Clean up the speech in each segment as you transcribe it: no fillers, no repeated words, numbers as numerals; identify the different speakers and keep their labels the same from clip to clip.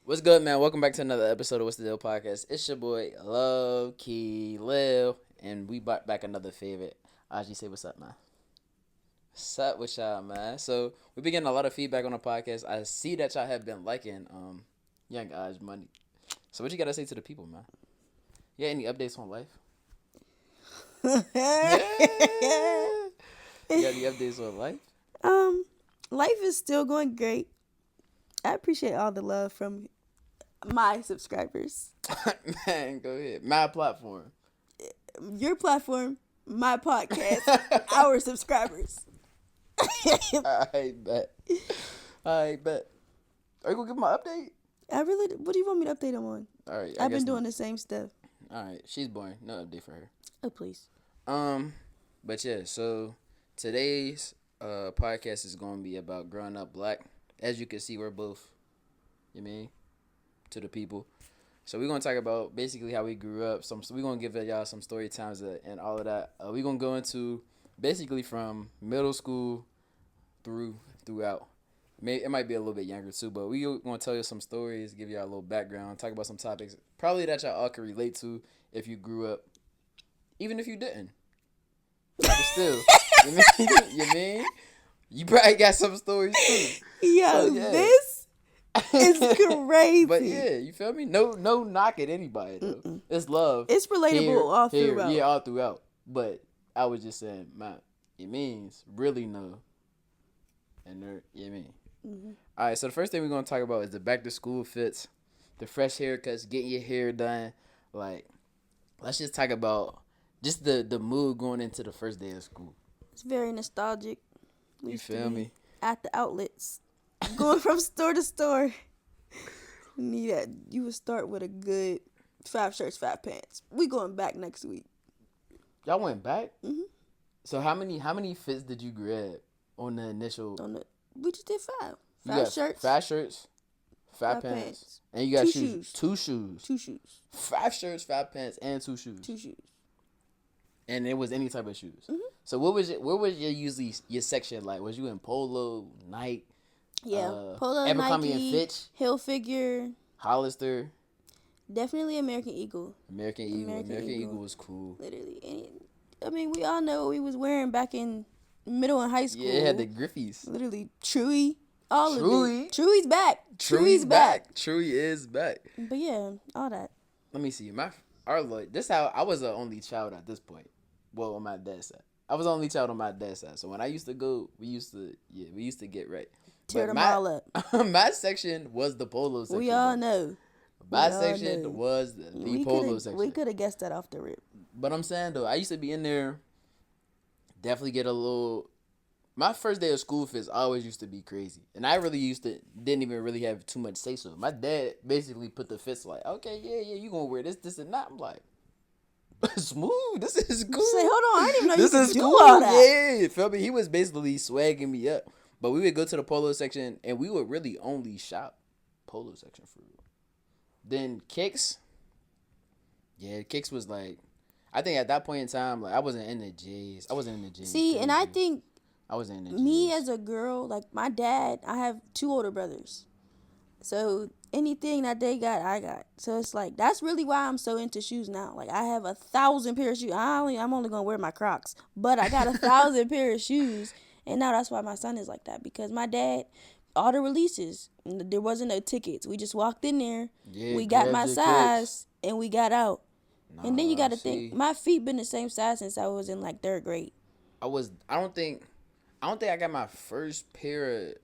Speaker 1: What's good, man? Welcome back to another episode of What's the Deal podcast. It's your boy, Low Key Lil, and we brought back another favorite. Aji, say what's up, man. What's up with y'all, man? So, we've been getting a lot of feedback on the podcast. I see that y'all have been liking Young Aj Money. So, what you got to say to the people, man? Yeah, any updates on life? Yeah. You got any updates on life?
Speaker 2: Life is still going great. I appreciate all the love from my subscribers.
Speaker 1: Man, go ahead. My platform.
Speaker 2: Your platform, my podcast, our subscribers.
Speaker 1: I bet. I bet. Are you going to give my update?
Speaker 2: What do you want me to update them on?
Speaker 1: All right.
Speaker 2: I've been doing the same stuff.
Speaker 1: All right. She's boring. No update for her.
Speaker 2: Oh, please.
Speaker 1: But yeah, so today's podcast is going to be about growing up black. As you can see, we're both, to the people. So we're going to talk about basically how we grew up. So we're going to give y'all some story times and all of that. We're going to go into basically from middle school throughout. It might be a little bit younger too, but we're going to tell you some stories, give y'all a little background, talk about some topics probably that y'all all can relate to if you grew up, even if you didn't. But still, you mean? You probably got some stories too.
Speaker 2: Yo,
Speaker 1: So, yeah.
Speaker 2: this is crazy.
Speaker 1: But yeah, you feel me? No knock at anybody though.
Speaker 2: Mm-mm.
Speaker 1: It's love.
Speaker 2: It's relatable all throughout.
Speaker 1: Yeah, all throughout. But I was just saying, man, it means really no. And there, you mean.
Speaker 2: Mm-hmm.
Speaker 1: All right, so the first thing we're gonna talk about is the back to school fits, the fresh haircuts, getting your hair done. Like, let's just talk about just the mood going into the first day of school.
Speaker 2: It's very nostalgic.
Speaker 1: You feel me?
Speaker 2: At the outlets, going from store to store. You would start with a good 5 shirts, 5 pants. We going back next week.
Speaker 1: Y'all went back?
Speaker 2: Mm-hmm.
Speaker 1: So how many fits did you grab on the initial?
Speaker 2: We just did 5.
Speaker 1: You
Speaker 2: 5
Speaker 1: got
Speaker 2: shirts.
Speaker 1: 5 shirts, 5 pants. And you got
Speaker 2: 2
Speaker 1: shoes.
Speaker 2: shoes.
Speaker 1: 2 shoes.
Speaker 2: 2 shoes.
Speaker 1: 5 shirts, 5 pants, and 2 shoes.
Speaker 2: 2 shoes.
Speaker 1: And it was any type of shoes.
Speaker 2: Mm-hmm.
Speaker 1: So where was your section like? Was you in Polo, Nike?
Speaker 2: Yeah, Polo,
Speaker 1: Abercrombie
Speaker 2: Nike,
Speaker 1: and Fitch,
Speaker 2: Hilfiger,
Speaker 1: Hollister,
Speaker 2: definitely American Eagle.
Speaker 1: American Eagle was cool.
Speaker 2: Literally, we all know what we was wearing back in middle and high school.
Speaker 1: Yeah, it had the Griffies.
Speaker 2: Literally, Chewy, all
Speaker 1: Chewy?
Speaker 2: of it. Chewy's back.
Speaker 1: Chewy is back.
Speaker 2: But yeah, all that.
Speaker 1: Let me see. This how I was the only child at this point. Well, on my dad's side, I was the only child on my dad's side. So when I used to go, we used to get right.
Speaker 2: Tear them all up.
Speaker 1: My section was the polo section.
Speaker 2: We all know.
Speaker 1: My section was the polo section.
Speaker 2: We could have guessed that off the rip.
Speaker 1: But I'm saying though, I used to be in there. Definitely get a little. My first day of school fits always used to be crazy, and I really didn't even really have too much say so. My dad basically put the fits like, okay, yeah, you gonna wear this, and that. I'm like, smooth. This is cool.
Speaker 2: Say, hold on, I didn't even know
Speaker 1: This
Speaker 2: you
Speaker 1: is
Speaker 2: could do
Speaker 1: cool.
Speaker 2: all that.
Speaker 1: Yeah, feel me? He was basically swagging me up. But we would go to the polo section, and we would really only shop polo section for real. Then kicks. Yeah, kicks was like, I think at that point in time, like I wasn't in the J's.
Speaker 2: See, and I think
Speaker 1: I wasn't in the J's.
Speaker 2: Me as a girl, like my dad, I have 2 older brothers. So anything that they got, I got. So it's like, that's really why I'm so into shoes now. Like I have 1,000 pair of shoes. I'm only going to wear my Crocs. But I got 1,000 pair of shoes. And now that's why my son is like that. Because my dad, all the releases, there wasn't no tickets. We just walked in there.
Speaker 1: Yeah,
Speaker 2: we got my size.
Speaker 1: Kicks.
Speaker 2: And we got out. And then you got to
Speaker 1: see.
Speaker 2: think, my feet been the same size since I was in like 3rd grade.
Speaker 1: I don't think I got my first pair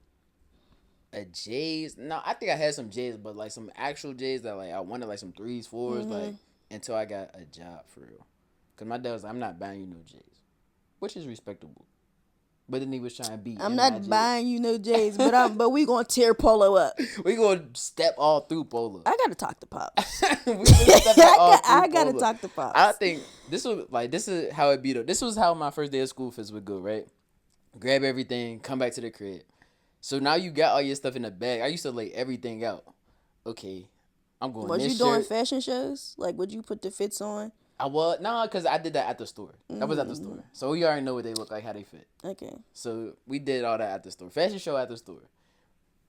Speaker 1: of J's. No, I think I had some J's, but like some actual J's that like I wanted like some 3s, 4s, like until I got a job for real. Cause my dad was like, I'm not buying you no J's, which is respectable. But then he was trying to be.
Speaker 2: I'm not buying you no J's, but we gonna tear Polo up.
Speaker 1: We gonna step all through Polo.
Speaker 2: I gotta talk to Pops.
Speaker 1: I
Speaker 2: gotta talk to Pops.
Speaker 1: I think this is how it be though. This was how my first day of school fits would go, right? Grab everything, come back to the crib. So now you got all your stuff in the bag. I used to lay everything out. Okay, I'm going.
Speaker 2: Was you doing fashion shows? Like, would you put the fits on?
Speaker 1: Because I did that at the store. That was at the store. So we already know what they look like, how they fit.
Speaker 2: Okay.
Speaker 1: So we did all that at the store. Fashion show at the store.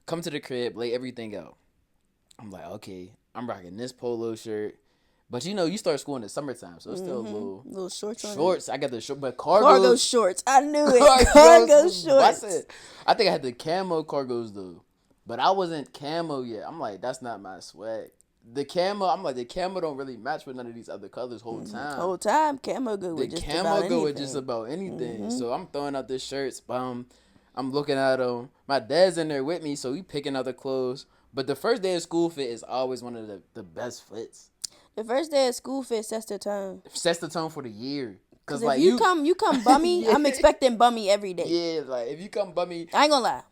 Speaker 1: Come to the crib, lay everything out. I'm like, okay, I'm rocking this polo shirt. But you start school in the summertime, so it's still a
Speaker 2: little shorts on it.
Speaker 1: shorts. I got the short, but
Speaker 2: Cargo shorts. I knew it. Cargo shorts.
Speaker 1: I think I had the camo cargos though, but I wasn't camo yet. I'm like, that's not my swag. The camo, I'm like, the camo don't really match with none of these other colors whole time.
Speaker 2: Whole time, camo go with just about anything. The camo go with
Speaker 1: just about anything. So I'm throwing out the shirts. I'm looking at them. My dad's in there with me, so we picking out the clothes. But the first day of school fit is always one of the best fits.
Speaker 2: The first day of school fit sets the tone.
Speaker 1: Sets the tone for the year.
Speaker 2: Cause like you come bummy, yeah. I'm expecting bummy every day.
Speaker 1: Yeah, like if you come bummy,
Speaker 2: I ain't gonna lie.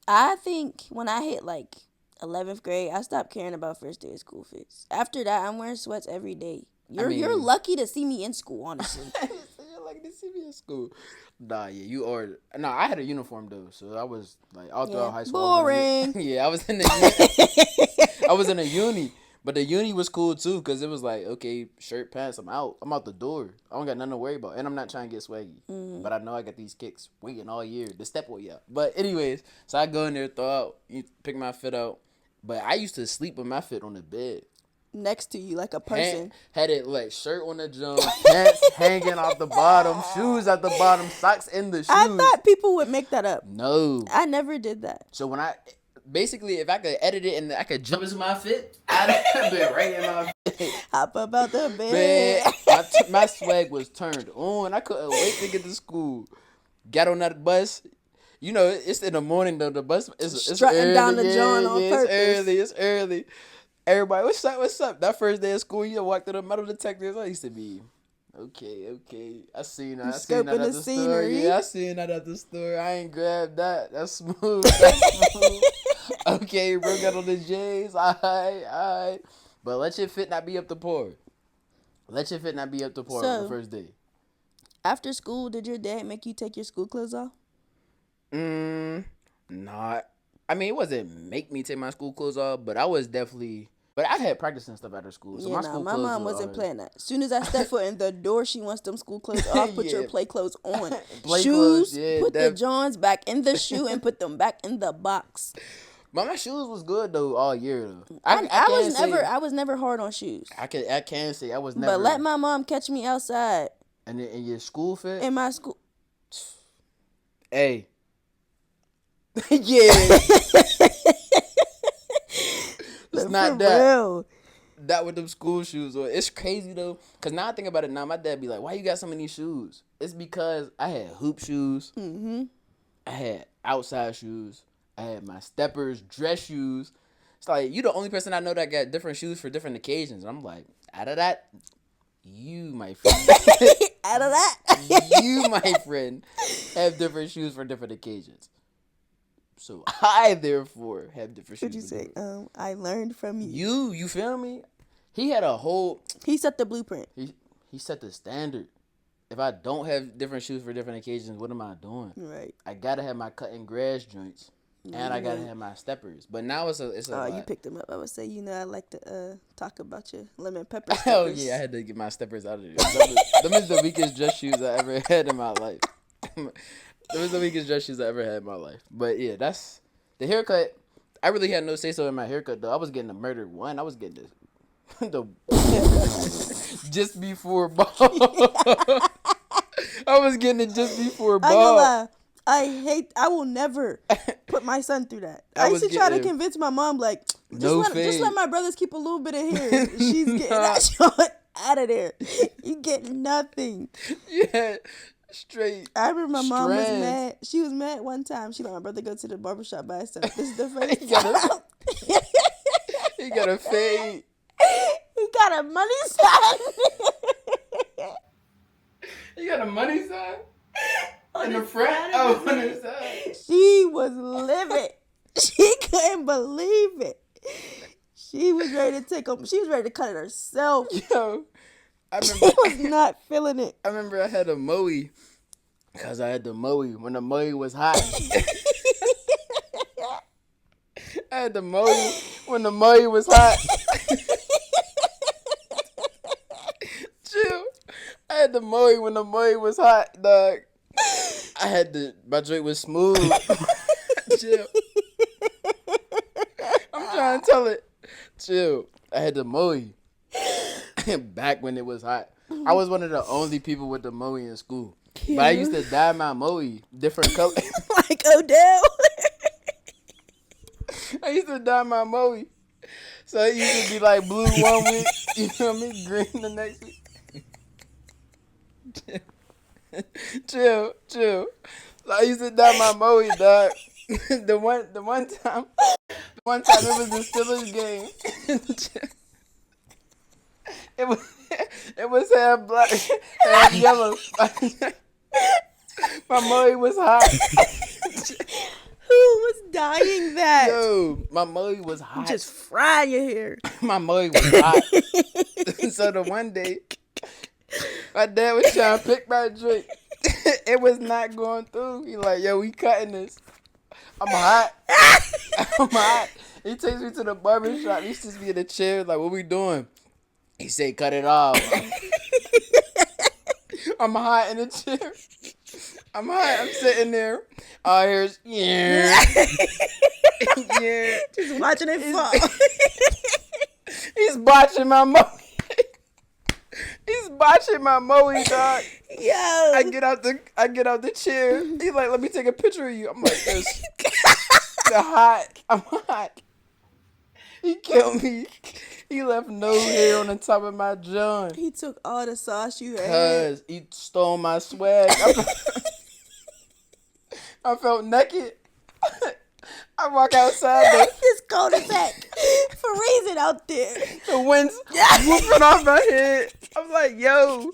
Speaker 2: I think when I hit like 11th grade, I stopped caring about first day of school fits. After that, I'm wearing sweats every day. You're lucky to see me in school, honestly.
Speaker 1: You're lucky to see me in school. Nah, yeah, you are. Nah, I had a uniform though, so I was like all throughout high school.
Speaker 2: Boring.
Speaker 1: I was in the. I was in a uni. But the uni was cool too, because it was like, okay, shirt, pants, I'm out the door. I don't got nothing to worry about. And I'm not trying to get swaggy. But I know I got these kicks waiting all year. The step way up. But anyways, so I go in there, throw out, pick my fit out. But I used to sleep with my fit on the bed.
Speaker 2: Next to you, like a person.
Speaker 1: Had it like shirt on the jump, pants hanging off the bottom, shoes at the bottom, socks in the shoes.
Speaker 2: I thought people would make that up.
Speaker 1: No.
Speaker 2: I never did that.
Speaker 1: So basically, if I could edit it and I could jump into my fit, I'd have been right in my fit.
Speaker 2: Hop up out the bed.
Speaker 1: My swag was turned on. I couldn't wait to get to school. Got on that bus. It's in the morning though. The bus is
Speaker 2: strutting
Speaker 1: early,
Speaker 2: down the joint on purpose.
Speaker 1: It's early. Everybody, what's up? That first day of school, you walk through the metal detectors. I used to be, okay. I seen that. I seen that at the store. Yeah, I seen that at the store. I ain't grabbed that. That's smooth. Okay, bro, got on the J's. All right. But let your fit not be up to par. On the first day.
Speaker 2: After school, did your dad make you take your school clothes off?
Speaker 1: Not. I mean, it wasn't make me take my school clothes off, but I was definitely. But I had practice and stuff after school. So
Speaker 2: my mom wasn't playing that. As soon as I step foot in the door, she wants them school clothes off. Put your play clothes on. Shoes, put the Johns back in the shoe and put them back in the box.
Speaker 1: But my shoes was good though all year though.
Speaker 2: I was never hard on shoes.
Speaker 1: I can say I was never.
Speaker 2: But let my mom catch me outside.
Speaker 1: And in your school fit?
Speaker 2: In my school.
Speaker 1: Hey. Yeah. It's not that. Real. That with them school shoes. Or it's crazy though. Cause now I think about it now, my dad be like, why you got so many shoes? It's because I had hoop shoes. Mm-hmm. I had outside shoes. I had my steppers, dress shoes. It's like, you the only person I know that got different shoes for different occasions. I'm like, out of that, you, my friend.
Speaker 2: Out of that.
Speaker 1: You, my friend, have different shoes for different occasions. So I, therefore, have different shoes.
Speaker 2: What'd you say? I learned from you.
Speaker 1: You feel me? He had a whole...
Speaker 2: He set the blueprint.
Speaker 1: He set the standard. If I don't have different shoes for different occasions, what am I doing?
Speaker 2: Right.
Speaker 1: I gotta have my cutting grass joints. And I gotta have my steppers. But now it's a lot.
Speaker 2: You picked them up. I would say, I like to talk about your lemon pepper steppers.
Speaker 1: Oh, yeah, I had to get my steppers out of there. Them is the weakest dress shoes I ever had in my life. Them was the weakest dress shoes I ever had in my life. But, yeah, that's... The haircut, I really had no say-so in my haircut, though. I was getting the murdered one. I was getting the just before ball. I was getting it just before ball.
Speaker 2: I ain't gonna lie. I will never put my son through that. I used to try to convince my mom, like, just let my brothers keep a little bit of hair. She's getting that short out of there. You get nothing.
Speaker 1: Yeah, straight.
Speaker 2: I remember my mom was mad. She was mad one time. She let my brother go to the barbershop by himself. This is the first time.
Speaker 1: He got a fade.
Speaker 2: He got a money sign.
Speaker 1: He got a money sign? In the front? Oh, on his side.
Speaker 2: She was livid. She couldn't believe it. She was ready to She was ready to cut it herself.
Speaker 1: Yo,
Speaker 2: she was not feeling it.
Speaker 1: I remember I had a moe. Because I had the moe when the moe was hot. I had the moe when the moe was hot. Chill. I had the moe when the moe was hot, dog. My joint was smooth. Chill. I'm trying to tell it. Chill. I had the moe. Back when it was hot. I was one of the only people with the moe in school.
Speaker 2: Yeah.
Speaker 1: But I used to dye my moe different colors.
Speaker 2: Like Odell.
Speaker 1: I used to dye my moe. So it used to be like blue one week, you know what I mean? Green the next week. Chill. So I used to dye my moe, dog. The one time it was the Steelers game. It was half black, half yellow. My moe was hot.
Speaker 2: Who was dyeing that?
Speaker 1: Yo, my moe was hot.
Speaker 2: Just fry your hair.
Speaker 1: My moe was hot. So the one day, my dad was trying to pick my drink. It was not going through. He like, yo, we cutting this. I'm hot. I'm hot. He takes me to the barber shop. He sits me in the chair like, what we doing? He said, cut it off. I'm hot in the chair. I'm hot. I'm sitting there. All I hear is, yeah. Yeah.
Speaker 2: Just watching it fall.
Speaker 1: He's botching my moe. He's botching my moe, dog.
Speaker 2: Yo.
Speaker 1: I get out the chair. He's like, let me take a picture of you. I'm like, this. I'm hot. He killed me. He left no hair on the top of my jaw.
Speaker 2: He took all the sauce you had.
Speaker 1: Cause he stole my swag. I felt naked. I walk outside.
Speaker 2: It's cold as heck. Freezing out there.
Speaker 1: The wind's whooping off my head. I'm like, yo.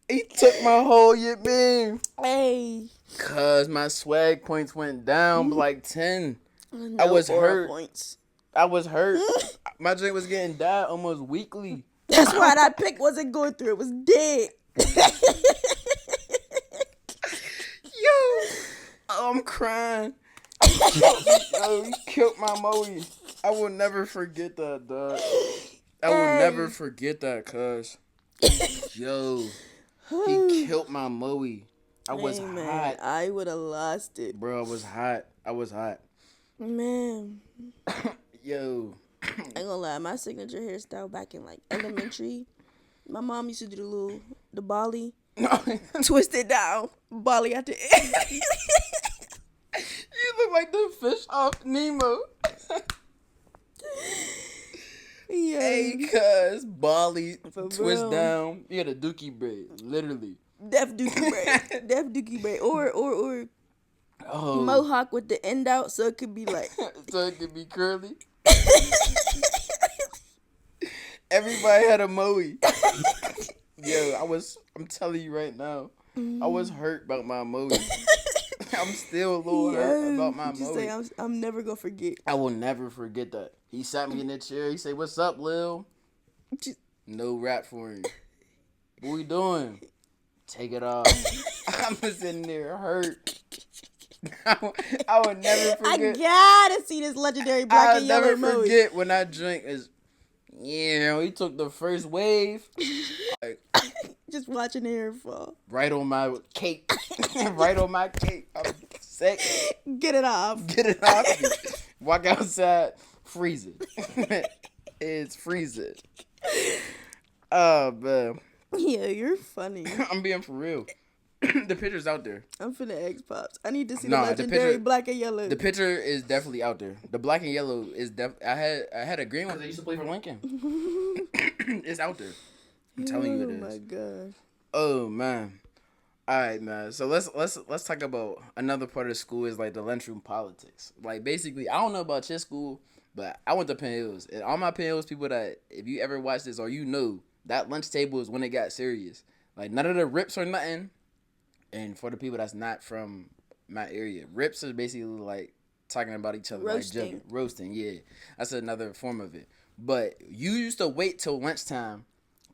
Speaker 1: He took my whole yip man.
Speaker 2: Hey.
Speaker 1: Cause my swag points went down like 10. I was hurt.
Speaker 2: Points.
Speaker 1: I was hurt. My drink was getting dyed almost weekly.
Speaker 2: That's why that pick wasn't going through. It was dead.
Speaker 1: Yo. Oh, I'm crying. Yo, he killed my moe. I will never forget that, dog. I will never forget that, cuz. Yo. He killed my moe. I was hot.
Speaker 2: I would have lost it.
Speaker 1: Bro, I was hot.
Speaker 2: Man.
Speaker 1: Yo.
Speaker 2: I ain't gonna lie, my signature hairstyle back in like elementary, my mom used to do the Bali. Twist it down. Bali at the end.
Speaker 1: You look like the fish off Nemo.
Speaker 2: Yeah.
Speaker 1: Hey, cuz, Bali,
Speaker 2: For
Speaker 1: twist
Speaker 2: real.
Speaker 1: down. You had a dookie braid, literally.
Speaker 2: Def Dookie braid. Def Dookie braid. Or
Speaker 1: Oh.
Speaker 2: mohawk with the end out so it could be like.
Speaker 1: So it could be curly. Everybody had a moe. Yo, I'm telling you right now, I was hurt about my moe. I'm still a little hurt about my moe.
Speaker 2: Say, I'm never gonna forget.
Speaker 1: I will never forget that. He sat me in the chair. He said, "What's up, Lil?" No rap for him. What we doing? Take it off. I'm sitting there hurt. I would never forget.
Speaker 2: I gotta see this legendary black and yellow
Speaker 1: I'll never
Speaker 2: moe.
Speaker 1: forget when I drink is. Yeah, he took the first wave. Like,
Speaker 2: Just watching the hair fall.
Speaker 1: right on my cake. Right on my cake. I'm sick.
Speaker 2: Get it off.
Speaker 1: Get it off me. Walk outside, freeze it. It's freezing. Oh, man.
Speaker 2: Yeah, you're funny.
Speaker 1: I'm being for real. The picture's out there.
Speaker 2: I'm finna X Pops. I need to see
Speaker 1: Nah,
Speaker 2: the
Speaker 1: the
Speaker 2: legendary
Speaker 1: picture-
Speaker 2: black and yellow.
Speaker 1: The picture is definitely out there. The black and yellow is I had a green one that used to play for Lincoln. It's out there. I'm telling you it is.
Speaker 2: Oh my god.
Speaker 1: Oh man. All right, man. So let's talk about another part of the school is like the lunchroom politics. Like basically, I don't know about your school, but I went to Penn Hills, and all my Penn Hills people that if you ever watch this or you know that lunch table is when it got serious. Like none of the rips or nothing. And for the people that's not from my area, rips are basically like talking about each other,
Speaker 2: Roasting.
Speaker 1: like roasting. Yeah, that's another form of it. But you used to wait till lunchtime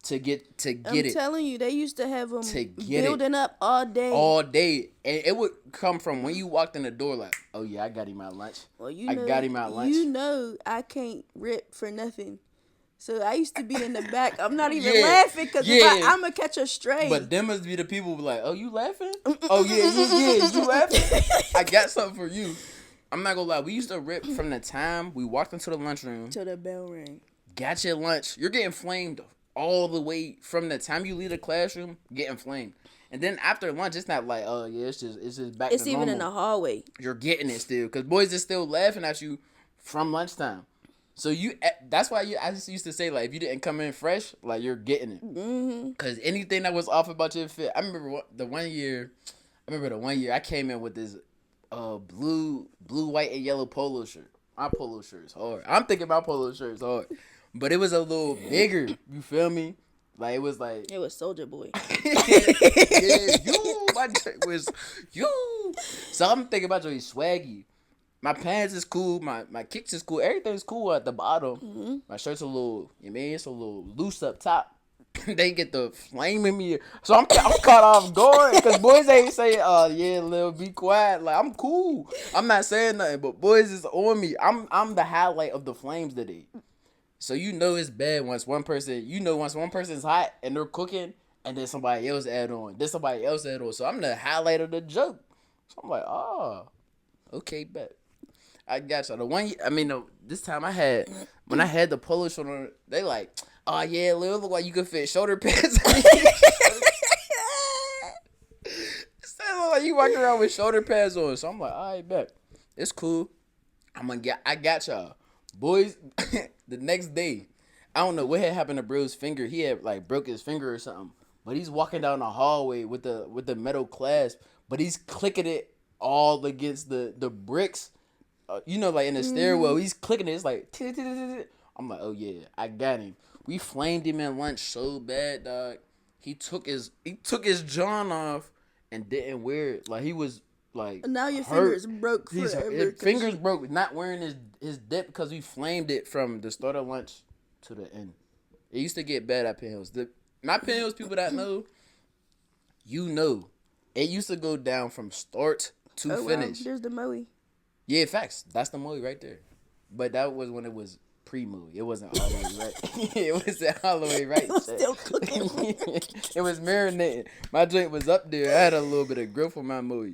Speaker 1: to get it.
Speaker 2: I'm telling you, they used to have them
Speaker 1: To get
Speaker 2: building up all day.
Speaker 1: All day, and it would come from when you walked in the door, like, "Oh yeah, I got him out lunch.
Speaker 2: Well,
Speaker 1: I got him out lunch."
Speaker 2: You know, I can't rip for nothing. So I used to be in the back. I'm not even
Speaker 1: Yeah.
Speaker 2: laughing because
Speaker 1: Yeah.
Speaker 2: I'm going to catch a stray.
Speaker 1: But them must be the people who be like, "Oh, you laughing? Oh yeah, you laughing? I got something for you." I'm not gonna lie. We used to rip from the time we walked into the lunchroom.
Speaker 2: Till the bell rang.
Speaker 1: Got your lunch. You're getting flamed all the way from the time you leave the classroom, getting flamed. And then after lunch, it's not like, oh yeah, it's just back
Speaker 2: It's
Speaker 1: to
Speaker 2: even
Speaker 1: normal.
Speaker 2: in the hallway.
Speaker 1: You're getting it still, cause boys is still laughing at you from lunchtime. So that's why I just used to say, like, if you didn't come in fresh, like, you're getting it.
Speaker 2: Mm-hmm.
Speaker 1: Cause anything that was off about your fit, I remember the one year I came in with this blue, white, and yellow polo shirt. My polo shirt's hard. I'm thinking my polo shirt's hard, but it was a little bigger. You feel me? Like, it was like,
Speaker 2: It was Soldier Boy.
Speaker 1: yeah, you. My shirt was you. So I'm thinking about your swaggy. My pants is cool. My kicks is cool. Everything's cool at the bottom.
Speaker 2: Mm-hmm.
Speaker 1: My shirt's a little, it's a little loose up top. They get the flame in me. So I'm caught off guard because boys ain't say, oh, yeah, Lil, be quiet. Like, I'm cool. I'm not saying nothing, but boys is on me. I'm the highlight of the flames today. So you know it's bad once one person's hot and they're cooking and then somebody else add on. So I'm the highlight of the joke. So I'm like, oh, okay, bet. I got you. This time when I had the polo shirt on, they like, oh yeah, Lil, look like you could fit shoulder pads. It look like you walking around with shoulder pads on. So I'm like, all right, bet. It's cool. I got y'all. Boys, the next day, I don't know what had happened to bro's finger. He had like broke his finger or something. But he's walking down the hallway with the metal clasp, but he's clicking it all against the bricks. Like in the stairwell, he's clicking it. It's like, I'm like, oh yeah, I got him. We flamed him in lunch so bad, dog. He took his John off and didn't wear it. Like, he was like,
Speaker 2: Now your
Speaker 1: hurt.
Speaker 2: fingers broke forever.
Speaker 1: His fingers broke. Not wearing his dip because we flamed it from the start of lunch to the end. It used to get bad at Penn Hills. My Penn Hills people that know, it used to go down from start to finish.
Speaker 2: Wow. There's the Moe.
Speaker 1: Yeah, facts. That's the Moe right there. But that was when it was pre-Moe. It wasn't all the way right. It wasn't all the way right.
Speaker 2: It was still cooking.
Speaker 1: It was marinating. My joint was up there. I had a little bit of growth on my Moe.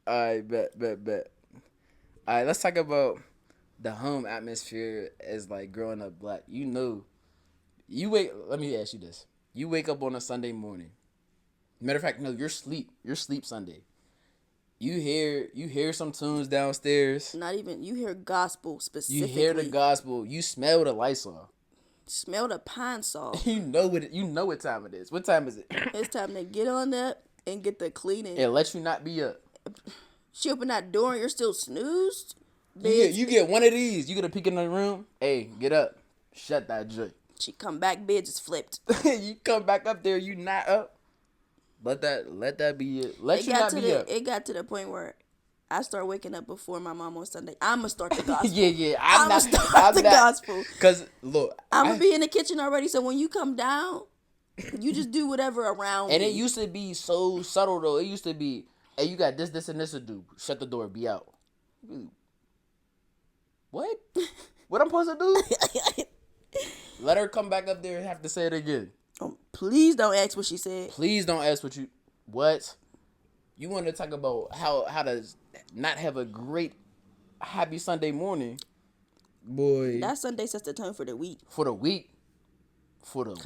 Speaker 1: All right, bet. All right, let's talk about the home atmosphere as, like, growing up black. Let me ask you this. You wake up on a Sunday morning. Matter of fact, no, you're sleep Sunday. You hear some tunes downstairs.
Speaker 2: Not even, you hear gospel specifically.
Speaker 1: You hear the gospel. You smell the Lysol.
Speaker 2: Smell the pine salt.
Speaker 1: You know what time it is. What time is it?
Speaker 2: It's time to get on up and get the cleaning.
Speaker 1: It lets you not be up.
Speaker 2: She open that door and you're still snoozed.
Speaker 1: You get one of these. You get a peek in the room. Hey, get up. Shut that joint.
Speaker 2: She come back, bed just flipped.
Speaker 1: You come back up there. You not up. Let that be it.
Speaker 2: It got to the point where I start waking up before my mom on Sunday. I'ma start the gospel.
Speaker 1: Yeah.
Speaker 2: I'm start the gospel.
Speaker 1: Cause look,
Speaker 2: I'ma be in the kitchen already. So when you come down, you just do whatever around.
Speaker 1: And
Speaker 2: me.
Speaker 1: it used to be so subtle though. It used to be, hey, you got this, and this to do. Shut the door. Be out. What? What I'm supposed to do? Let her come back up there and have to say it again.
Speaker 2: Please don't ask what she said.
Speaker 1: Please don't ask what. You want to talk about how to not have a great, happy Sunday morning, boy.
Speaker 2: That Sunday sets the tone for the week.
Speaker 1: Because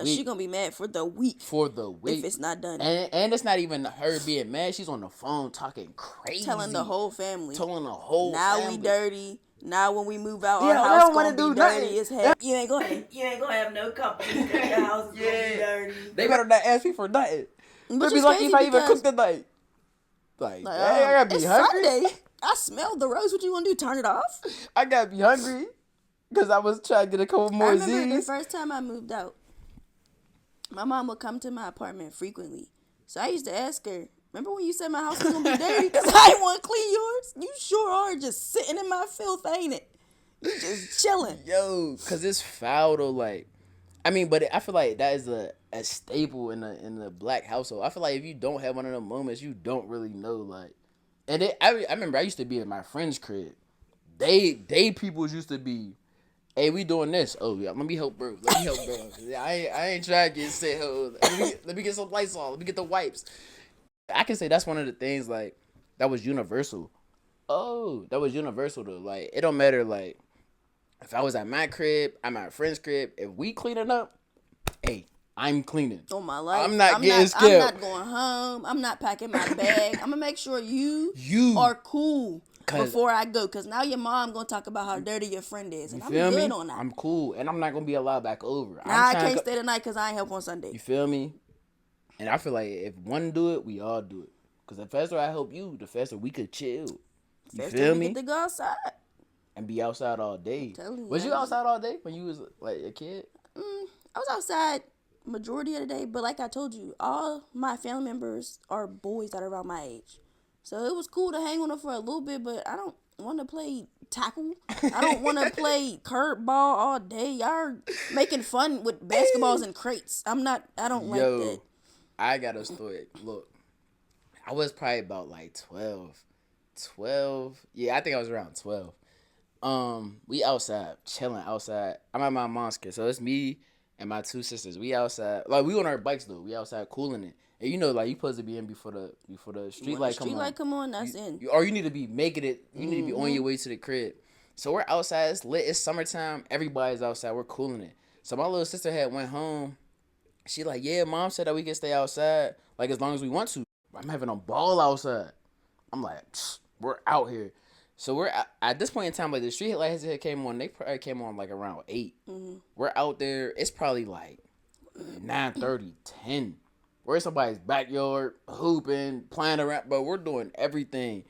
Speaker 2: she gonna be mad for the week. If it's not done.
Speaker 1: And it's not even her being mad. She's on the phone talking crazy.
Speaker 2: Telling the whole family.
Speaker 1: Now
Speaker 2: we dirty. Now when we move out, our house gonna be dirty as heck. You ain't gonna have no company. Your house is gonna be dirty.
Speaker 1: They better not ask me for nothing. They'd be lucky if I even cooked the night. Like, I gotta be hungry.
Speaker 2: Sunday. I smelled the roast. What you gonna do? Turn it off?
Speaker 1: I gotta be hungry because I was trying to get a couple more Z's.
Speaker 2: I remember the first time I moved out, my mom would come to my apartment frequently. So I used to ask her, remember when you said my house was gonna be dirty because I didn't want to clean yours? You sure are just sitting in my filth, ain't it? You just chilling.
Speaker 1: Yo, cause it's foul though. Like, I mean, but I feel like that is a staple in the black household. I feel like if you don't have one of them moments, you don't really know. Like, and I remember I used to be in my friend's crib. They peoples used to be, hey, we doing this. Oh yeah, let me help bro. I ain't trying to get sick. Let me get some Lysol. Let me get the wipes. I can say that's one of the things like that was universal. Oh, that was universal though. Like it don't matter. Like if I was at my crib, I'm at a friend's crib. If we cleaning up, hey, I'm cleaning.
Speaker 2: On my life,
Speaker 1: I'm not getting scared.
Speaker 2: I'm not going home. I'm not packing my bag. I'm gonna make sure you are cool before I go. Cause now your mom gonna talk about how dirty your friend is, and I'm good on that.
Speaker 1: I'm cool, and I'm not gonna be allowed back over.
Speaker 2: Now I can't stay the night cause I ain't help on Sunday.
Speaker 1: You feel me? And I feel like if one do it, we all do it. Cause the faster I help you, the faster we could chill. You feel me?
Speaker 2: Get to go outside
Speaker 1: and be outside all day.
Speaker 2: You,
Speaker 1: was you outside all day when you was like a kid?
Speaker 2: I was outside majority of the day, but like I told you, all my family members are boys that are around my age. So it was cool to hang with them for a little bit, but I don't want to play tackle. I don't want to play curb ball all day. Y'all are making fun with basketballs and crates. I don't like that.
Speaker 1: I got a story. Look, I was probably about like 12. Yeah, I think I was around 12. We outside, chilling outside. I'm at my mom's kid, so it's me and my two sisters. We outside, like we on our bikes though. We outside cooling it, and you know, like you supposed to be in before the street light come on.
Speaker 2: Street light come on, that's in.
Speaker 1: Or you need to be making it. You need to be on your way to the crib. So we're outside. It's lit. It's summertime. Everybody's outside. We're cooling it. So my little sister had went home. She like, yeah, mom said that we can stay outside like as long as we want to. I'm having a ball outside. I'm like, we're out here. So we're at this point in time, like the street lights that came on, they probably came on like around 8. Mm-hmm. We're out there. It's probably like 9:30, 10. We're in somebody's backyard, hooping, playing around, but we're doing everything.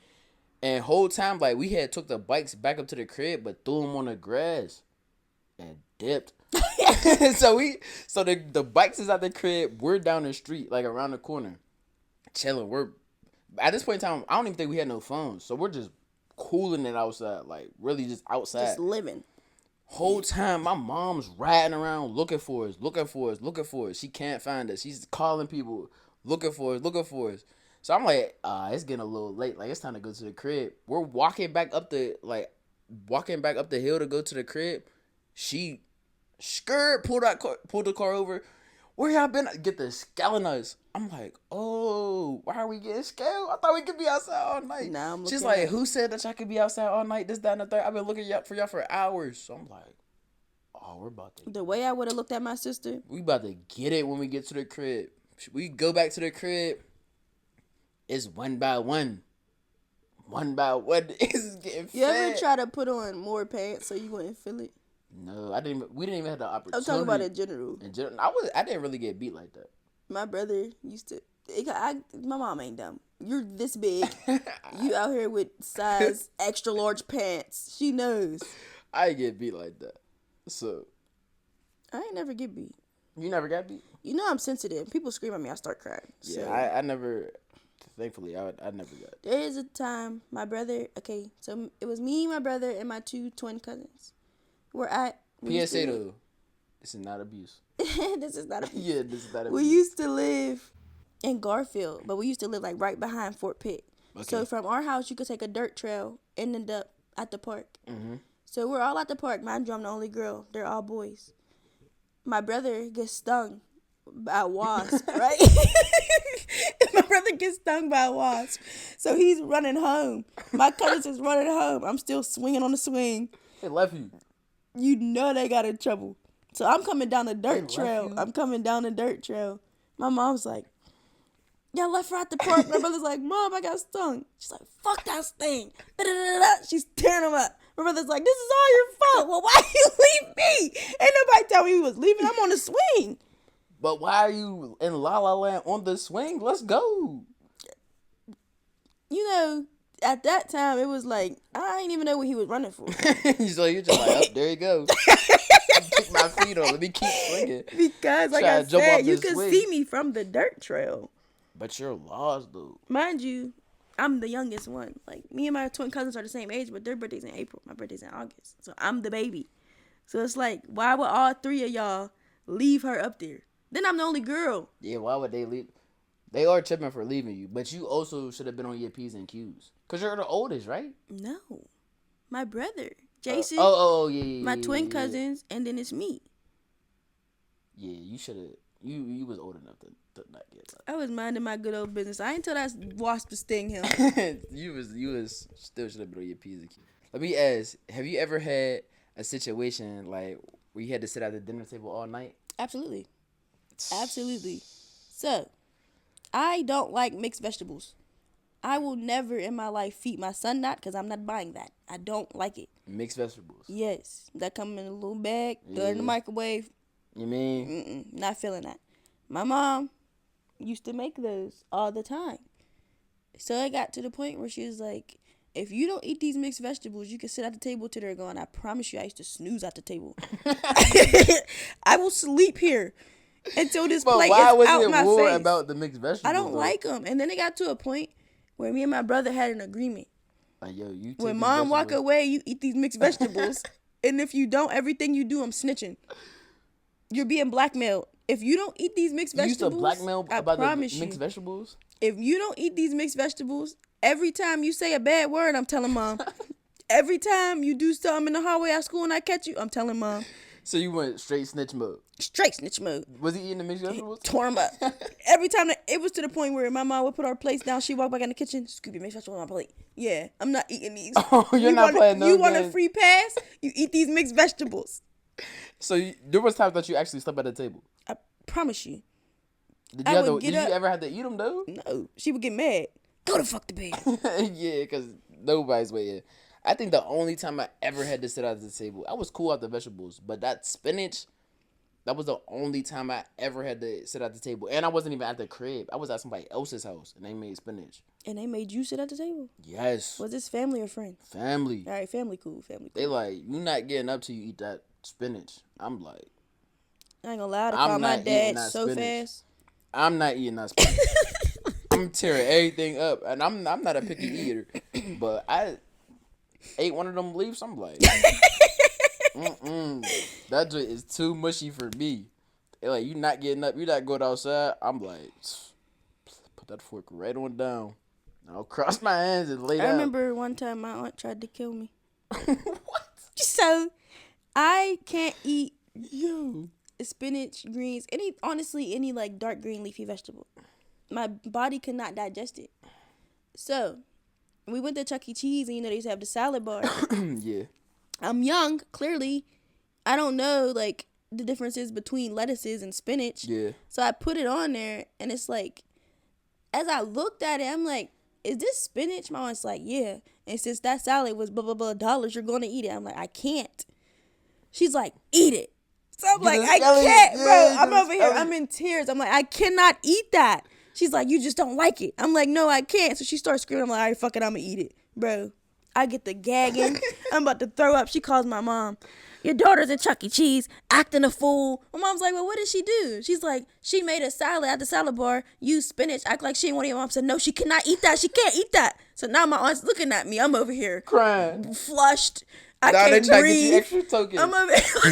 Speaker 1: And whole time, like we had took the bikes back up to the crib, but threw them on the grass and dipped. so the bikes is at the crib. We're down the street, like around the corner, chilling. We're at this point in time. I don't even think we had no phones, so we're just cooling it outside, like really just outside,
Speaker 2: just living.
Speaker 1: Whole time, my mom's riding around looking for us. She can't find us. She's calling people, looking for us. So I'm like, it's getting a little late. Like it's time to go to the crib. We're walking back up the hill to go to the crib. She pulled the car over. Where y'all been? Get the scowling us. I'm like, oh, why are we getting scared? I thought we could be outside all night.
Speaker 2: Nah,
Speaker 1: she's like, who said that y'all could be outside all night? This, that, and the third. I've been looking for y'all for hours. So I'm like, oh, we're about to.
Speaker 2: The way I would have looked at my sister.
Speaker 1: We about to get it when we get to the crib. We go back to the crib. It's one by one. One by one. It's getting
Speaker 2: You
Speaker 1: fed.
Speaker 2: ever try to put on more pants so you wouldn't feel it?
Speaker 1: No, I didn't. We didn't even have the opportunity.
Speaker 2: I'm talking about in general.
Speaker 1: I didn't really get beat like that.
Speaker 2: My brother used to. My mom ain't dumb. You're this big. You out here with size extra large pants. She knows.
Speaker 1: I get beat like that. So.
Speaker 2: I ain't never get beat.
Speaker 1: You never got beat?
Speaker 2: You know I'm sensitive. People scream at me, I start crying.
Speaker 1: Yeah,
Speaker 2: so.
Speaker 1: I never. Thankfully, I never got.
Speaker 2: There is a time my brother. Okay, so it was me, my brother, and my 2 twin cousins.
Speaker 1: PSA though, this is not abuse.
Speaker 2: This is not abuse.
Speaker 1: Yeah, this is not abuse.
Speaker 2: We used to live in Garfield, but we used to live like right behind Fort Pitt. Okay. So from our house, you could take a dirt trail and end up at the park. Mm-hmm. So we're all at the park. Mind you, I'm the only girl. They're all boys. My brother gets stung by a wasp, right? My brother gets stung by a wasp. So he's running home. My cousin is running home. I'm still swinging on the swing.
Speaker 1: They left you.
Speaker 2: You know they got in trouble. So I'm coming down the dirt trail. My mom's like, y'all left her at the park. My brother's like, Mom, I got stung. She's like, fuck that sting. Da-da-da-da. She's tearing him up. My brother's like, this is all your fault. Well, why you leave me? Ain't nobody tell me he was leaving. I'm on the swing.
Speaker 1: But why are you in La La Land on the swing? Let's go.
Speaker 2: You know, at that time, it was like, I didn't even know what he was running for.
Speaker 1: So you're just like, oh, there you go. Kick my feet on. Let me keep swinging.
Speaker 2: Because, like I said, you can see me from the dirt trail.
Speaker 1: But you're lost, dude.
Speaker 2: Mind you, I'm the youngest one. Like, me and my twin cousins are the same age, but their birthday's in April. My birthday's in August. So I'm the baby. So it's like, why would all 3 of y'all leave her up there? Then I'm the only girl.
Speaker 1: Yeah, why would they leave? They are tripping for leaving you, but you also should have been on your P's and Q's. Because you're the oldest, right?
Speaker 2: No. My brother. Jason.
Speaker 1: Yeah.
Speaker 2: My twin cousins, and then it's me.
Speaker 1: Yeah, you should have. You was old enough to not get that.
Speaker 2: I was minding my good old business. I ain't tell that wasp to sting him.
Speaker 1: you was still should have been on your P's. Let me ask: have you ever had a situation like where you had to sit at the dinner table all night?
Speaker 2: Absolutely. Absolutely. So, I don't like mixed vegetables. I will never in my life feed my son that because I'm not buying that. I don't like it.
Speaker 1: Mixed vegetables.
Speaker 2: Yes. That come in a little bag, throw it in the microwave.
Speaker 1: You mean?
Speaker 2: Not feeling that. My mom used to make those all the time. So it got to the point where she was like, if you don't eat these mixed vegetables, you can sit at the table till they're gone. I promise you, I used to snooze at the table. I will sleep here until this plate is out my face. Why was it war
Speaker 1: about the mixed vegetables?
Speaker 2: I don't like them. And then it got to a point where me and my brother had an agreement.
Speaker 1: Like, yo, you
Speaker 2: when mom walk away, you eat these mixed vegetables. And if you don't, everything you do, I'm snitching. You're being blackmailed. If you don't eat these mixed vegetables,
Speaker 1: you used to blackmail about the mixed vegetables?
Speaker 2: If you don't eat these mixed vegetables, every time you say a bad word, I'm telling mom. Every time you do something in the hallway at school and I catch you, I'm telling mom.
Speaker 1: So you went straight snitch mode? Straight snitch mode. Was he eating the mixed vegetables?
Speaker 2: Tore him up. Every time it was to the point where my mom would put our plates down, she'd walk back in the kitchen, scoop your mixed vegetables on my plate. Yeah, I'm not eating these.
Speaker 1: Oh, you're not playing no
Speaker 2: You want a free pass? You eat these mixed vegetables.
Speaker 1: So there was times that you actually slept at the table?
Speaker 2: I promise you.
Speaker 1: Did you ever have to eat them though?
Speaker 2: No. She would get mad. Go the fuck to bed.
Speaker 1: Yeah, because nobody's waiting. I think the only time I ever had to sit at the table, I was cool at the vegetables, but that spinach, that was the only time I ever had to sit at the table. And I wasn't even at the crib. I was at somebody else's house, and they made spinach.
Speaker 2: And they made you sit at the table?
Speaker 1: Yes.
Speaker 2: Was this family or friend?
Speaker 1: Family.
Speaker 2: All right, family cool.
Speaker 1: They like, you not getting up till you eat that spinach. I'm like,
Speaker 2: I ain't gonna lie, to call my dad so fast.
Speaker 1: I'm not eating that spinach. I'm tearing everything up, and I'm not a picky eater, but I ate one of them leaves. I'm like, that joint is too mushy for me. They're like, you not getting up, you not going outside. I'm like, put that fork right on down. I'll cross my hands and lay down.
Speaker 2: I remember one time my aunt tried to kill me. What? So I can't eat spinach, greens, any like dark green leafy vegetable. My body could not digest it. So we went to Chuck E. Cheese, and they used to have the salad bar.
Speaker 1: Yeah.
Speaker 2: I'm young, clearly. I don't know like the differences between lettuces and spinach.
Speaker 1: Yeah.
Speaker 2: So I put it on there, and it's like, as I looked at it, I'm like, is this spinach? My aunt's like, yeah. And since that salad was blah blah blah dollars, you're gonna eat it. I'm like, I can't. She's like, eat it. So I'm like, I can't, bro. I'm over here. I'm in tears. I'm like, I cannot eat that. She's like, you just don't like it. I'm like, no, I can't. So she starts screaming. I'm like, all right, fuck it. I'm going to eat it. Bro, I get the gagging. I'm about to throw up. She calls my mom. Your daughter's at Chuck E. Cheese acting a fool. My mom's like, well, what did she do? She's like, she made a salad at the salad bar, used spinach, act like she didn't want to eat. My mom said, no, she cannot eat that. She can't eat that. So now my aunt's looking at me. I'm over here.
Speaker 1: Crying.
Speaker 2: Flushed. I can't breathe.
Speaker 1: Get you extra tokens.
Speaker 2: I'm over here.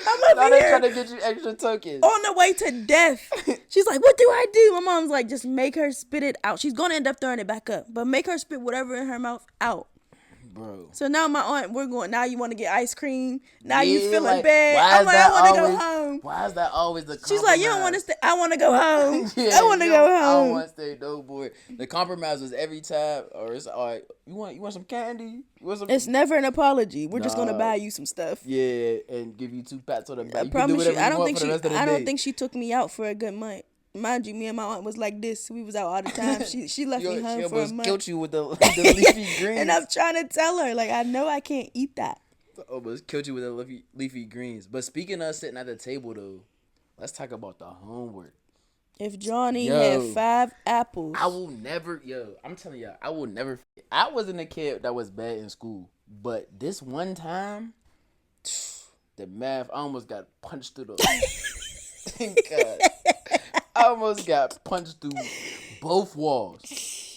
Speaker 1: Now they're trying to get you extra tokens.
Speaker 2: On the way to death. She's like, what do I do? My mom's like, just make her spit it out. She's going to end up throwing it back up. But make her spit whatever in her mouth out.
Speaker 1: Bro.
Speaker 2: So now my aunt, now you want to get ice cream. Now you feeling bad. I'm like, I want to go home.
Speaker 1: Why is that always the compromise?
Speaker 2: She's like, you don't want to stay. I want to go home. I want to go home.
Speaker 1: I don't want to stay no boy. The compromise was every time, or it's all right, you want some candy?
Speaker 2: It's never an apology. We're just going to buy you some stuff.
Speaker 1: Yeah, and give you 2 pats on the back.
Speaker 2: I promise you, I don't think she took me out for a good month. Mind you, me and my aunt was like this. We was out all the time. She left me home for a month.
Speaker 1: Killed you with the leafy greens.
Speaker 2: And I'm trying to tell her, like, I know I can't eat that.
Speaker 1: Almost killed you with the leafy greens. But speaking of sitting at the table, though, let's talk about the homework.
Speaker 2: If Johnny had 5 apples.
Speaker 1: I will never, I'm telling y'all, I will never. I wasn't a kid that was bad in school. But this one time, the math, I almost got punched through God. I almost got punched through both walls.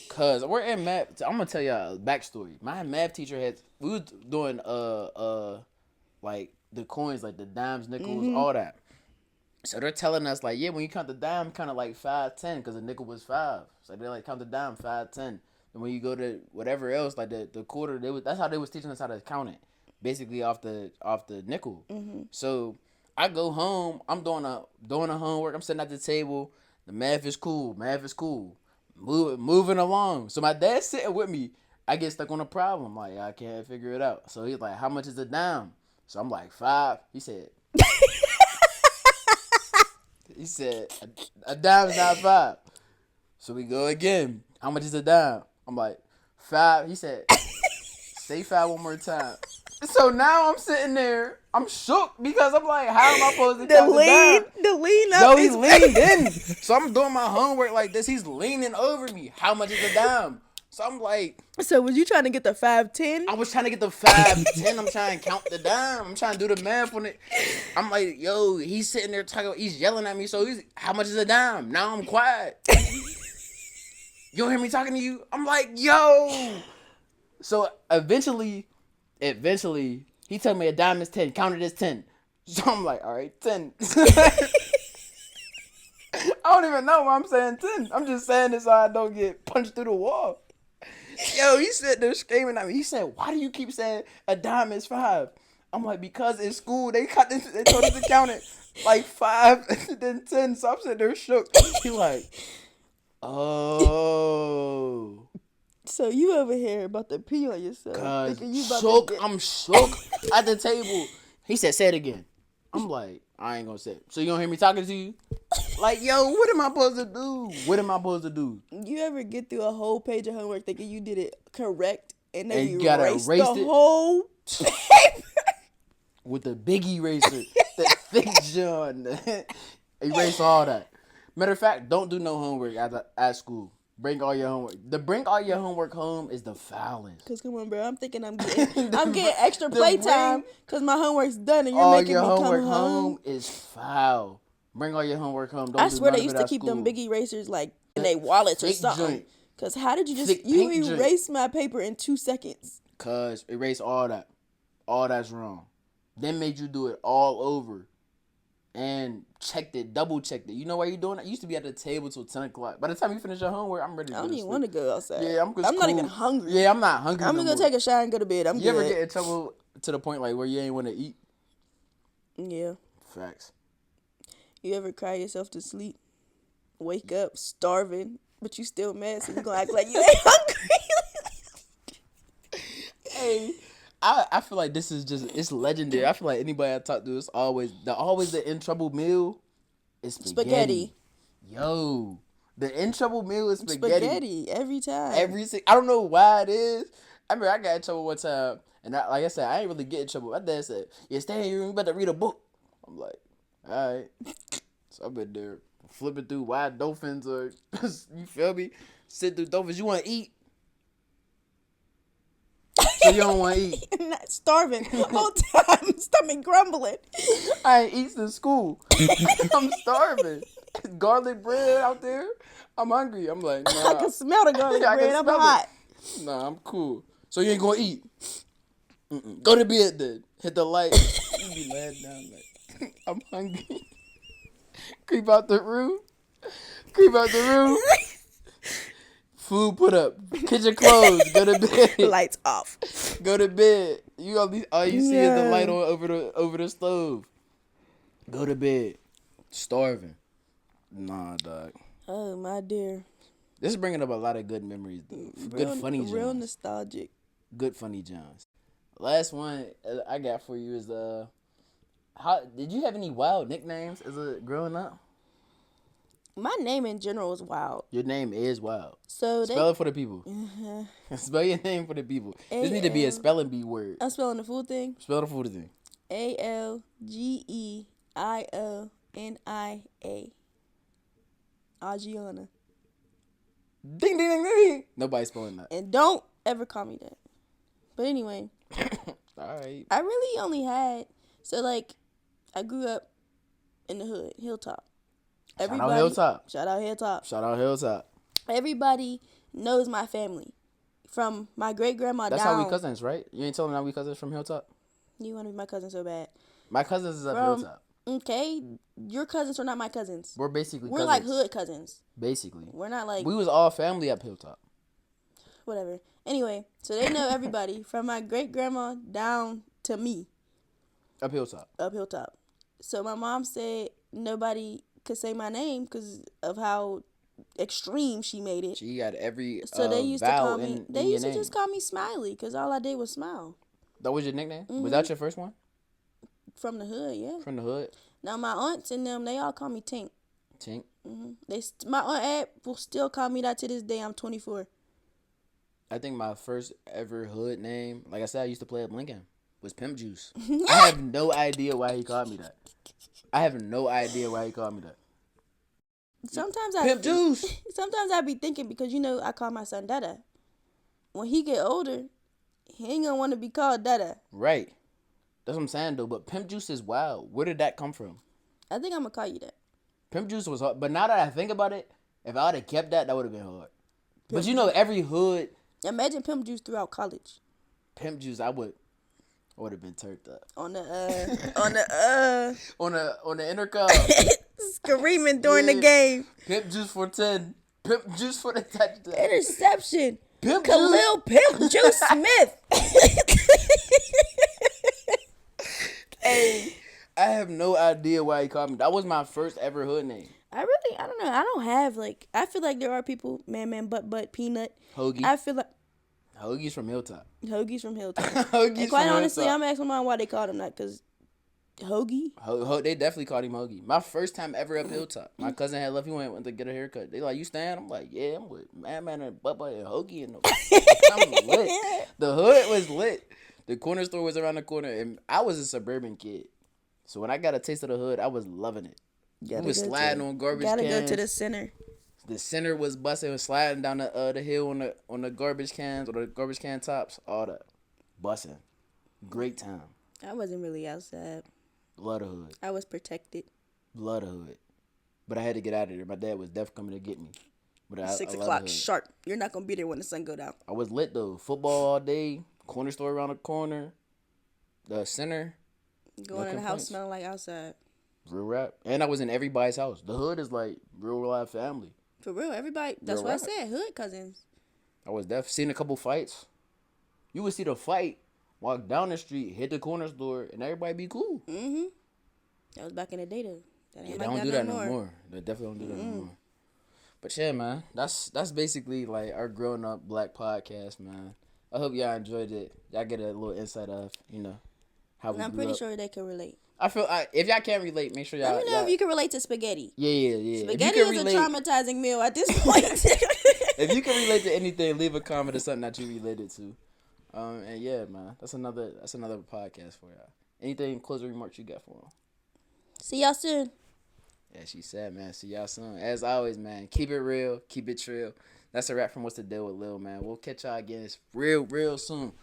Speaker 1: Cause we're in math. I'm gonna tell y'all a backstory. My math teacher we was doing like the coins, like the dimes, nickels, all that. So they're telling us like, yeah, when you count the dime, kind of like 5, 10, cause the nickel was 5. So they like count the dime 5, 10. And when you go to whatever else, like the quarter, that's how they was teaching us how to count it, basically off the nickel. So I go home. I'm doing a homework. I'm sitting at the table. The math is cool. Math is cool. Moving along. So my dad's sitting with me. I get stuck on a problem. Like I can't figure it out. So he's like, "How much is a dime?" So I'm like, "5." He said. He said, "A dime is not 5." So we go again. How much is a dime? I'm like, 5. He said, "Say 5 one more time." So now I'm sitting there. I'm shook because I'm like, how am I supposed to count the dime?
Speaker 2: The lean up.
Speaker 1: Yo, he leaned in. So I'm doing my homework like this. He's leaning over me. How much is a dime? So I'm like,
Speaker 2: So was you trying to get the 5-10?
Speaker 1: I was trying to get the 5-10. I'm trying to count the dime. I'm trying to do the math on it. I'm like, yo, he's sitting there talking. He's yelling at me. So how much is a dime? Now I'm quiet. You don't hear me talking to you? I'm like, yo. So eventually, he told me a dime is 10. Count it as 10. So I'm like, all right, 10. I don't even know why I'm saying 10. I'm just saying this so I don't get punched through the wall. Yo, he said they're screaming at me. He said, "Why do you keep saying a dime is 5?" I'm like, because in school they told us to count it like 5 and then 10. So I'm sitting there shook. He like, oh.
Speaker 2: So you over here about to pee on yourself.
Speaker 1: Cause
Speaker 2: You about
Speaker 1: shook,
Speaker 2: to get...
Speaker 1: I'm shook at the table. He said, "Say it again." I'm like, I ain't gonna say it. So you don't hear me talking to you? Like, yo, what am I supposed to do? What am I supposed to do?
Speaker 2: You ever get through a whole page of homework thinking you did it correct and then you
Speaker 1: gotta
Speaker 2: erase
Speaker 1: erase
Speaker 2: the
Speaker 1: it?
Speaker 2: whole paper?
Speaker 1: With the big eraser, the thick John, erase all that. Matter of fact, don't do no homework at school. Bring all your homework. The bring all your homework home is the foulest.
Speaker 2: Cause come on, bro, I'm thinking I'm getting extra playtime cause my homework's done and you're
Speaker 1: all
Speaker 2: making
Speaker 1: your
Speaker 2: me
Speaker 1: homework
Speaker 2: come home.
Speaker 1: is foul. Bring all your homework home. Don't
Speaker 2: I
Speaker 1: do
Speaker 2: swear
Speaker 1: none
Speaker 2: they
Speaker 1: of
Speaker 2: used
Speaker 1: it
Speaker 2: to
Speaker 1: at
Speaker 2: keep
Speaker 1: school.
Speaker 2: them big erasers like in their wallets or
Speaker 1: Thick
Speaker 2: something.
Speaker 1: joint.
Speaker 2: Cause how did you just
Speaker 1: Thick
Speaker 2: you
Speaker 1: pink joint.
Speaker 2: erase my paper in 2 seconds?
Speaker 1: Cause erase all that. All that's wrong. Then made you do it all over. And double checked it. You know why you doing it? You used to be at the table till 10 o'clock. By the time you finish your homework, I'm ready to
Speaker 2: I
Speaker 1: go
Speaker 2: don't
Speaker 1: to
Speaker 2: even
Speaker 1: sleep.
Speaker 2: want to go outside.
Speaker 1: Yeah, I'm
Speaker 2: not even hungry.
Speaker 1: Yeah, I'm not hungry.
Speaker 2: I'm
Speaker 1: no
Speaker 2: gonna go
Speaker 1: more.
Speaker 2: take a shower and go to bed. I'm
Speaker 1: You
Speaker 2: good.
Speaker 1: ever get in trouble to the point like where you ain't want to eat?
Speaker 2: Yeah.
Speaker 1: Facts.
Speaker 2: You ever cry yourself to sleep? Wake up starving, but you still mad, so you gonna act like you ain't hungry.
Speaker 1: Hey, I feel like this is it's legendary. I feel like anybody I talk to is always the in trouble meal is spaghetti. Yo, the in trouble meal is spaghetti.
Speaker 2: Every time.
Speaker 1: I don't know why it is. I remember I got in trouble one time, and like I said, I ain't really get in trouble. My dad said, "Yeah, stay in your room, you better read a book." I'm like, all right. So I've been there flipping through Wild Dolphins or you feel me? Sit through Dolphins. You want to eat? So you don't want to eat?
Speaker 2: I'm not starving all time. Stomach grumbling.
Speaker 1: I ain't eat since school. I'm starving. Garlic bread out there. I'm hungry. I'm like, nah.
Speaker 2: I can smell the garlic
Speaker 1: I can
Speaker 2: bread. I'm
Speaker 1: smell
Speaker 2: hot.
Speaker 1: it. Nah, I'm cool. So you ain't gonna eat? Go to bed then. Hit the light. You be laying down like, I'm hungry. Creep out the room. Food put up. Kitchen closed. Go to bed.
Speaker 2: Lights off.
Speaker 1: Go to bed. All you see is the light on over the stove. Go to bed. Starving. Nah, dog.
Speaker 2: Oh my dear.
Speaker 1: This is bringing up a lot of good memories, dude. Good funny Johns.
Speaker 2: Real nostalgic.
Speaker 1: Good funny Johns. Last one I got for you is how did you have any wild nicknames as a growing up?
Speaker 2: My name in general is wild.
Speaker 1: Your name is wild.
Speaker 2: So
Speaker 1: spell it for the people. Spell your name for the people. This need to be a spelling bee word.
Speaker 2: I'm spelling the full thing.
Speaker 1: Spell the full thing.
Speaker 2: ALGEIONIA. Agiana.
Speaker 1: Ding ding ding ding. Nobody's spelling that.
Speaker 2: And don't ever call me that. But anyway.
Speaker 1: All right.
Speaker 2: I really only had I grew up in the hood, Hilltop.
Speaker 1: Shout out Hilltop.
Speaker 2: Shout out Hilltop.
Speaker 1: Shout out Hilltop.
Speaker 2: Everybody knows my family. From my great grandma down.
Speaker 1: That's how we cousins, right? You ain't telling me how we cousins from Hilltop?
Speaker 2: You want to be my cousin so bad.
Speaker 1: My cousins is up Hilltop.
Speaker 2: Okay, your cousins are not my cousins.
Speaker 1: We're basically cousins.
Speaker 2: We're like hood cousins.
Speaker 1: Basically.
Speaker 2: We're not like...
Speaker 1: We was all family up Hilltop.
Speaker 2: Whatever. Anyway, so they know everybody from my great grandma down to me.
Speaker 1: Up Hilltop.
Speaker 2: Up Hilltop. So my mom said nobody could say my name because of how extreme she made it.
Speaker 1: She got every
Speaker 2: So they used to
Speaker 1: vowel
Speaker 2: call me. They
Speaker 1: in your
Speaker 2: used to
Speaker 1: name.
Speaker 2: just call me Smiley because all I did was smile.
Speaker 1: That was your nickname?
Speaker 2: Mm-hmm.
Speaker 1: Was that your first one?
Speaker 2: From the hood, yeah.
Speaker 1: From the hood?
Speaker 2: Now my aunts and them, they all call me Tink.
Speaker 1: Tink?
Speaker 2: My aunt Ed will still call me that to this day. I'm 24.
Speaker 1: I think my first ever hood name, like I said, I used to play at Lincoln, was Pimp Juice. I have no idea why he called me that.
Speaker 2: Sometimes
Speaker 1: Pimp Juice.
Speaker 2: Sometimes I be thinking because I call my son Dada. When he get older, he ain't gonna want to be called Dada.
Speaker 1: Right. That's what I'm saying though. But Pimp Juice is wild. Where did that come from?
Speaker 2: I think I'm gonna call you that.
Speaker 1: Pimp Juice was hard. But now that I think about it, if I would have kept that would have been hard. But every hood.
Speaker 2: Imagine Pimp Juice throughout college.
Speaker 1: Pimp Juice, I would have been turned up.
Speaker 2: On the
Speaker 1: intercom.
Speaker 2: Screaming during the game.
Speaker 1: Pimp Juice for 10. Pimp Juice for the touchdown.
Speaker 2: Interception.
Speaker 1: Pimp
Speaker 2: Khalil
Speaker 1: Juice.
Speaker 2: Pimp Juice Smith.
Speaker 1: Hey, I have no idea why he called me. That was my first ever hood name.
Speaker 2: I don't know. I don't have I feel like there are people, man, butt, peanut.
Speaker 1: Hoagie.
Speaker 2: I feel like
Speaker 1: Hoagie's from Hilltop.
Speaker 2: Hoagie's from Hilltop.
Speaker 1: Hoagie's
Speaker 2: and quite
Speaker 1: from
Speaker 2: honestly,
Speaker 1: Hilltop.
Speaker 2: I'm asking my mom why they called him that because Hoagie.
Speaker 1: They definitely called him Hoagie. My first time ever up Hilltop. My cousin had left. He went to get a haircut. They like, you staying? I'm like, yeah, I'm with Man and Butt and Hoagie. And I'm lit. The hood was lit. The corner store was around the corner. And I was a suburban kid. So when I got a taste of the hood, I was loving it. We was sliding on garbage cans.
Speaker 2: Gotta go to the center.
Speaker 1: The center was busting, was sliding down the hill on the garbage cans or the garbage can tops. All that. Busting. Great time.
Speaker 2: I wasn't really outside.
Speaker 1: Love the hood.
Speaker 2: I was protected.
Speaker 1: Love the hood. But I had to get out of there. My dad was definitely coming to get me. But
Speaker 2: 6 o'clock sharp. You're not going to be there when the sun go down.
Speaker 1: I was lit, though. Football all day. Corner store around the corner. The center.
Speaker 2: Going in the house smelling like outside.
Speaker 1: Real rap. And I was in everybody's house. The hood is like real life family.
Speaker 2: For real. Everybody. That's what I said. Hood cousins.
Speaker 1: I was definitely seen a couple fights. You would see the fight. Walk down the street, hit the corner store, and everybody be cool.
Speaker 2: Mm-hmm. That was back in the day, though.
Speaker 1: They don't do that no more. They definitely don't do that no more. But yeah, man, that's basically like our growing up black podcast, man. I hope y'all enjoyed it. Y'all get a little insight of, how we grew up.
Speaker 2: I'm pretty sure they can relate.
Speaker 1: I feel if y'all can't relate, make sure y'all.
Speaker 2: Let me know if you can relate to spaghetti.
Speaker 1: Yeah.
Speaker 2: Spaghetti is a traumatizing meal at this point.
Speaker 1: If you can relate to anything, leave a comment or something that you related to. And yeah, man, that's another podcast for y'all. Anything closing remarks you got for them?
Speaker 2: See y'all soon.
Speaker 1: Yeah, she said, man, see y'all soon. As always, man, keep it real, keep it trill. That's a wrap from What's the Deal with Lil, man. We'll catch y'all again real soon.